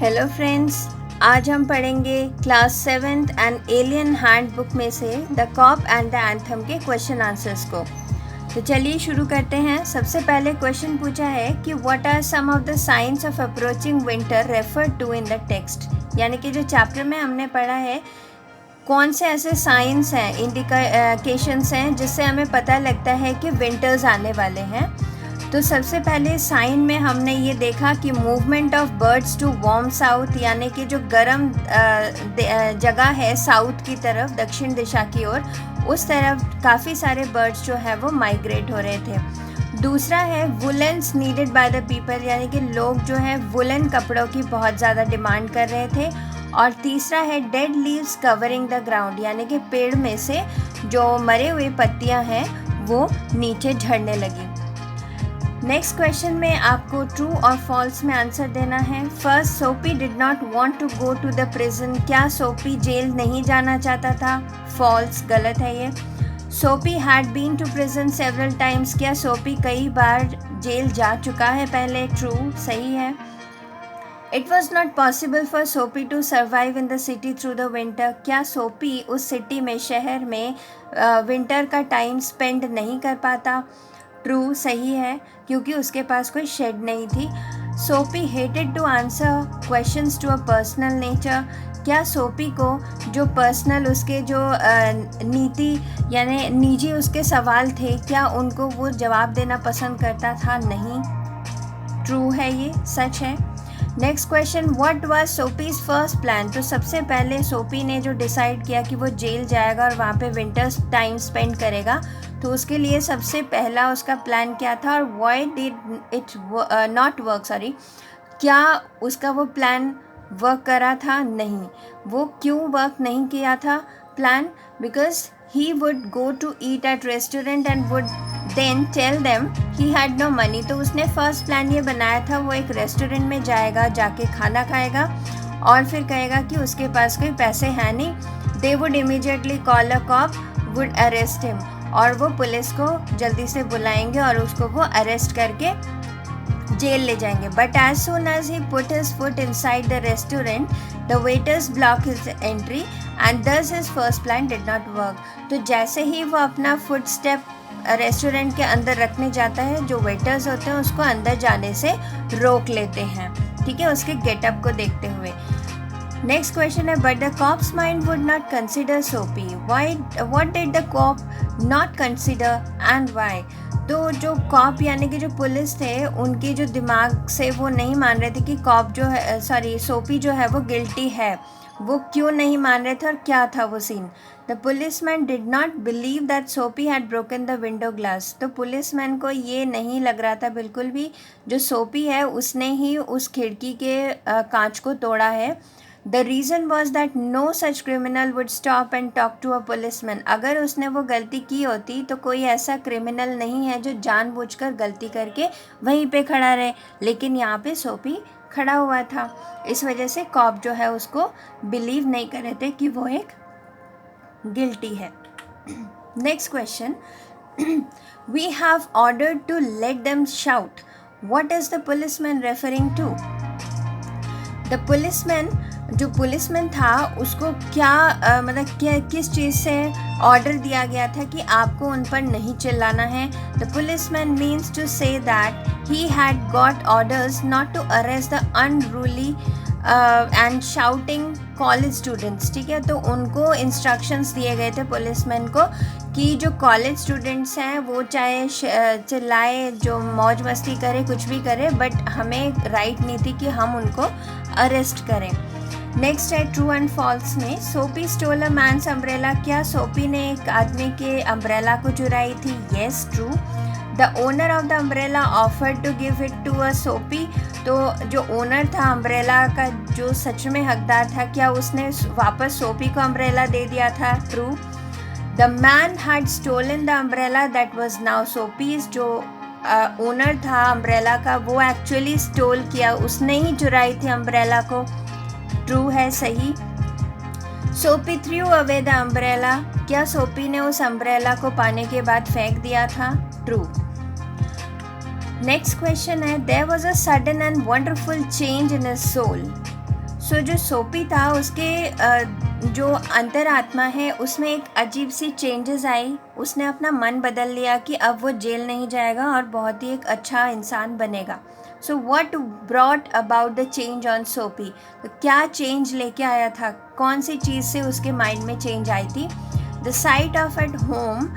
Hello friends, आज हम पढ़ेंगे class 7th and alien handbook में से the cop and the anthem के क्वेश्चन आंसर्स को। तो चलिए शुरू करते हैं। सबसे पहले क्वेश्चन पूछा है कि what are some of the signs of approaching winter referred to in the text. यानी कि जो चैप्टर में हमने पढ़ा है कौन से ऐसे साइंस हैं, इंडिकेशंस हैं जिससे हमें पता लगता है कि विंटर्स आने वाले हैं। तो सबसे पहले साइन में हमने ये देखा कि movement of birds to warm south, यानी कि जो गर्म जगह है साउथ की तरफ, दक्षिण दिशा की ओर, उस तरफ काफ़ी सारे बर्ड्स जो है वो माइग्रेट हो रहे थे। दूसरा है woollens needed by the people, यानी कि लोग जो है वुलन कपड़ों की बहुत ज़्यादा डिमांड कर रहे थे। और तीसरा है dead leaves covering the ground, यानी कि पेड़ में से जो मरे हुए पत्तियां हैं वो नीचे झड़ने लगी। नेक्स्ट क्वेश्चन में आपको ट्रू और फॉल्स में आंसर देना है। First, Soapy did not want to go to the prison. क्या सोपी जेल नहीं जाना चाहता था? फॉल्स, गलत है ये। Soapy had been to prison several times. क्या सोपी कई बार जेल जा चुका है पहले? ट्रू, सही है। It was not possible for Soapy to survive in the city through the winter. क्या सोपी उस सिटी में, शहर में विंटर का टाइम स्पेंड नहीं कर पाता? ट्रू, सही है, क्योंकि उसके पास कोई शेड नहीं थी। Soapy hated to answer questions to a personal nature. क्या सोपी को जो पर्सनल उसके जो नीति यानी निजी उसके सवाल थे, क्या उनको वो जवाब देना पसंद करता था? नहीं, ट्रू है, ये सच है। Next question, what was Soapy's first plan. तो सबसे पहले सोपी ने जो डिसाइड किया कि वो जेल जाएगा और वहाँ पे विंटर्स टाइम स्पेंड करेगा, तो उसके लिए सबसे पहला उसका प्लान क्या था और why did it not work, क्या उसका वो प्लान वर्क करा था? नहीं। वो क्यों वर्क नहीं किया था plan? Because he would go to eat at restaurant and would then tell them he had no money. तो उसने फर्स्ट प्लान ये बनाया था, वो एक रेस्टोरेंट में जाएगा, जाके खाना खाएगा और फिर कहेगा कि उसके पास कोई पैसे हैं नहीं। They would immediately call a cop, would arrest him, और वो पुलिस को जल्दी से बुलाएंगे और उसको वो अरेस्ट करके जेल ले जाएंगे। But as soon as he put his foot inside the restaurant the waiters block his entry and thus his first plan did not work. तो जैसे ही वो अपना फुट स्टेप रेस्टोरेंट के अंदर रखने जाता है, जो वेटर्स होते हैं उसको अंदर जाने से रोक लेते हैं, ठीक है, उसके गेटअप को देखते हुए। नेक्स्ट क्वेश्चन है, but the cops mind would not consider Soapy. Why, what did the cop not consider and why. तो जो कॉप यानी कि जो पुलिस थे, उनकी जो दिमाग से वो नहीं मान रहे थे कि कॉप जो है, सोपी जो है वो गिल्टी है। वो क्यों नहीं मान रहे थे और क्या था वो सीन? The policeman did not believe that Soapy had broken the window glass. तो पुलिसमैन को ये नहीं लग रहा था बिल्कुल भी जो सोपी है उसने ही उस खिड़की के कांच को तोड़ा है। The reason was that no such criminal would stop and talk to a policeman. अगर उसने वो गलती की होती तो कोई ऐसा क्रिमिनल नहीं है जो जानबूझकर गलती करके वहीं पे खड़ा रहे, लेकिन यहाँ पे सोपी खड़ा हुआ था। इस वजह से कॉप जो है उसको बिलीव नहीं कर रहे थे कि वो एक गिल्टी है। Next question, we have ordered to let them shout. What is the policeman referring to? The policeman, जो पुलिसमैन था उसको क्या किस चीज़ से ऑर्डर दिया गया था कि आपको उन पर नहीं चिल्लाना है? The policeman means to say that he had got orders not to arrest the unruly and shouting college students, ठीक है। तो उनको इंस्ट्रक्शंस दिए गए थे पुलिसमैन को कि जो कॉलेज स्टूडेंट्स हैं वो चाहे चिल्लाए, जो मौज मस्ती करे, कुछ भी करे, बट हमें राइट नहीं थी कि हम उनको अरेस्ट करें। नेक्स्ट है ट्रू एंड फॉल्स में, सोपी स्टोल अ मैन्स अम्ब्रेला। क्या सोपी ने एक आदमी के अम्ब्रेला को चुराई थी? Yes, true. The owner of the umbrella offered to give it to a Soapy. तो जो ओनर था अम्ब्रेला का, जो सच में हकदार था, क्या उसने वापस सोपी को अम्ब्रेला दे दिया था? True. The man had stolen the umbrella that was now Soapy's. जो ओनर था अम्ब्रेला का वो एक्चुअली स्टोल किया, उसने ही चुराई थी अम्ब्रेला को। ट्रू है, सही। सोपी थ्रू अवे द अम्ब्रेला। क्या सोपी ने उस अम्ब्रेला को पाने के बाद फेंक दिया था? ट्रू। नेक्स्ट क्वेश्चन है, there was a sudden and wonderful change in his soul. So जो सोपी था उसके जो अंतरात्मा है उसमें एक अजीब सी चेंजेस आई। उसने अपना मन बदल लिया कि अब वो जेल नहीं जाएगा और बहुत ही एक अच्छा इंसान बनेगा। So what brought about the change on सोपी, तो क्या चेंज लेके आया था, कौन सी चीज़ से उसके माइंड में चेंज आई थी। The site of at home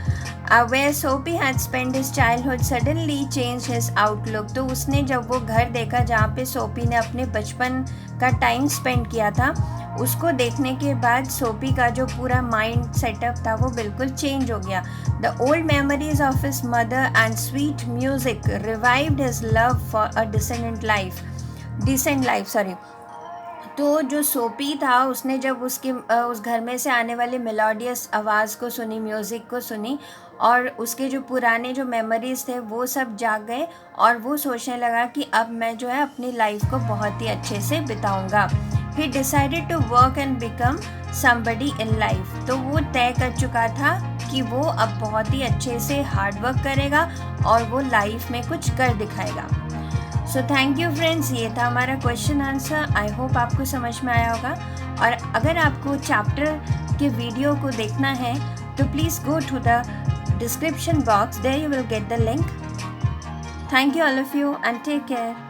where Soapy had spent his childhood suddenly changed his outlook। तो उसने जब वो घर देखा जहाँ पे सोपी ने अपने बचपन का टाइम स्पेंड किया था, उसको देखने के बाद सोपी का जो पूरा माइंड सेटअप था वो बिल्कुल चेंज हो गया। The old memories of his mother and sweet music revived his love for a decent life. तो जो सोपी था उसने जब उस घर में से आने वाली मेलोडियस आवाज़ को सुनी, म्यूज़िक को सुनी, और उसके जो पुराने जो मेमोरीज़ थे वो सब जाग गए और वो सोचने लगा कि अब मैं जो है अपनी लाइफ को बहुत ही अच्छे से बिताऊंगा। He decided to work and become somebody in life. तो वो तय कर चुका था कि वो अब बहुत ही अच्छे से हार्ड वर्क करेगा और वो लाइफ में कुछ कर दिखाएगा। सो थैंक यू फ्रेंड्स, ये था हमारा क्वेश्चन आंसर। आई होप आपको समझ में आया होगा। और अगर आपको चैप्टर के वीडियो को देखना है तो please go to the description box, there you will get the link. Thank you all of you and take care.